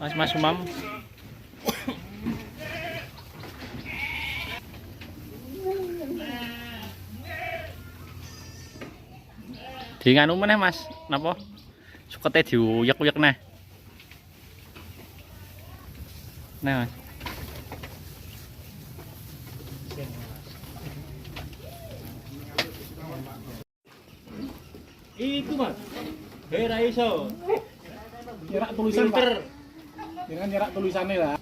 Mas Umam. Di nganu meneh Mas, napa? Sukete diuyek-uyek neh. Nah, Mas. Iku Mas. Ra iso. Nyerak tulisan Pak. Jangan nyerak tulisannya lah.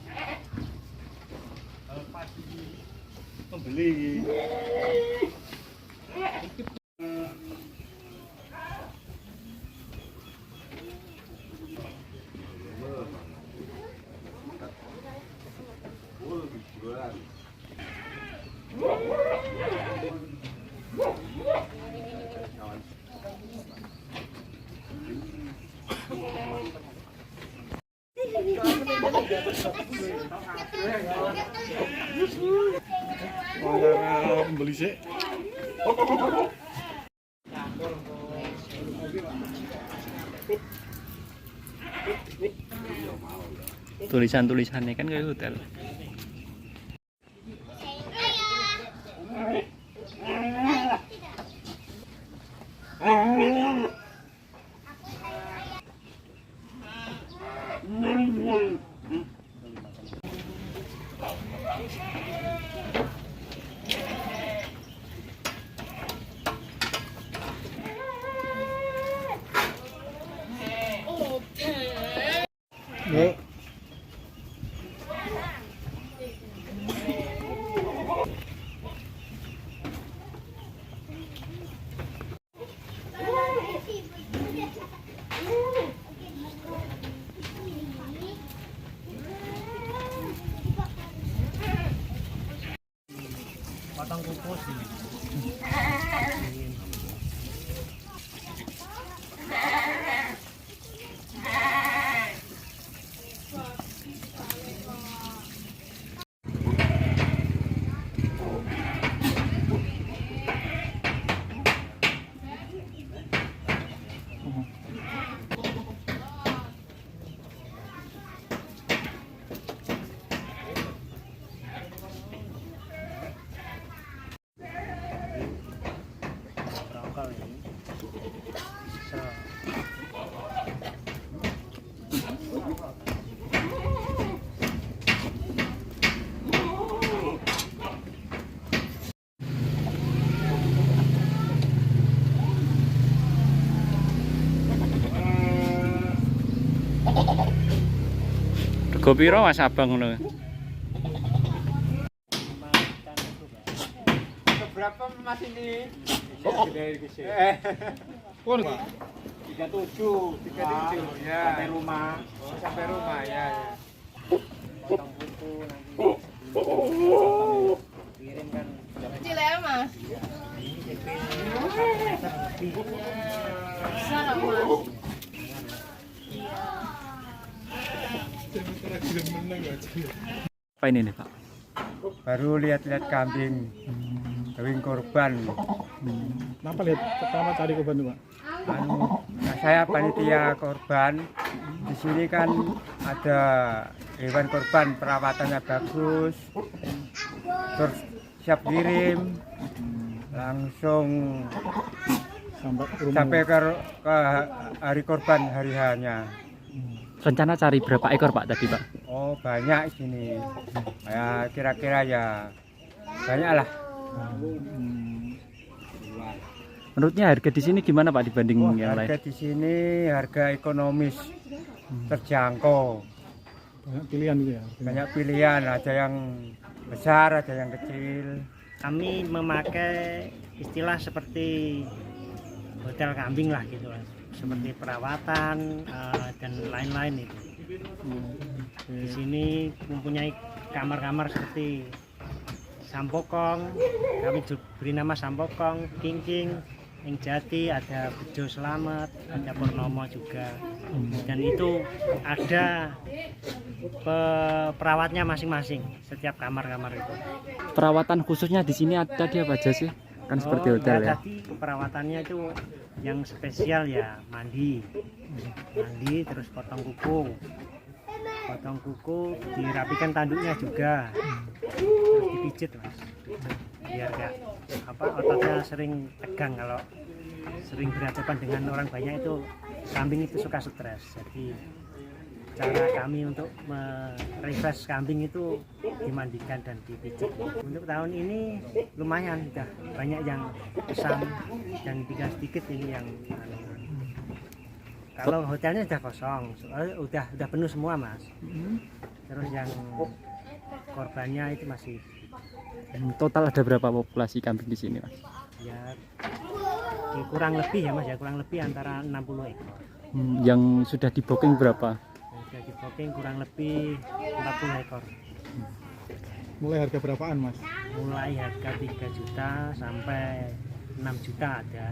Pembeli. Pembeli sih. Tulisan-tulisannya kan kayak hotel. Yuk. Potong kukus ini. Berangkal ini. Rego piro Mas Abang ngono? Berapa Mas ini? Pun Pak. 37 ya. Sampai rumah. Oh, sampai rumah ya. Potong kuku nanti. Kirimkan Kecil ya Mas? Bisa nggak Mas? Apa ini nih Pak? baru lihat-lihat kambing korban. Kenapa lihat pertama cari korban itu Pak? Nah, saya panitia korban. Di sini kan ada hewan korban, perawatannya bagus, terus siap kirim, langsung sampai ke hari korban, hari hanya. Rencana cari berapa ekor Pak tadi Pak? Oh banyak sini, ya kira-kira ya banyak lah. Menurutnya harga di sini gimana Pak dibanding yang Harga lain? di sini harga ekonomis, terjangkau, Banyak pilihan gitu ya. banyak pilihan, ada yang besar, ada yang kecil. Kami memakai istilah seperti hotel kambing lah gitu Mas. Seperti perawatan dan lain-lain itu. Di sini mempunyai kamar-kamar seperti Sampokong, kami beri nama Sampokong, King, Ing Jati, ada Bejo Selamat, ada Purnomo juga. Dan itu ada perawatnya masing-masing setiap kamar-kamar itu. Perawatan khususnya di sini ada dia apa aja sih? Kan seperti hotel ya. Tadi perawatannya itu yang spesial ya mandi terus potong kuku, potong kuku, dirapikan tanduknya juga, terus dipijit mas, biar gak ototnya sering tegang. Kalau sering berhadapan dengan orang banyak itu kambing itu suka stres. Jadi cara kami untuk merefresh kambing itu dimandikan dan dipijit. Untuk tahun ini lumayan, sudah banyak yang pesan dan tinggal sedikit ini yang kalau hotelnya sudah kosong, soalnya udah penuh semua mas. Terus yang korbannya itu masih. Total ada berapa populasi kambing di sini mas? Ya kurang lebih ya mas ya, kurang lebih antara 60 ekor. Yang sudah di booking berapa? Yang sudah di booking kurang lebih 40 ekor. Mulai harga berapaan mas? Mulai harga 3 juta sampai 6 juta ada.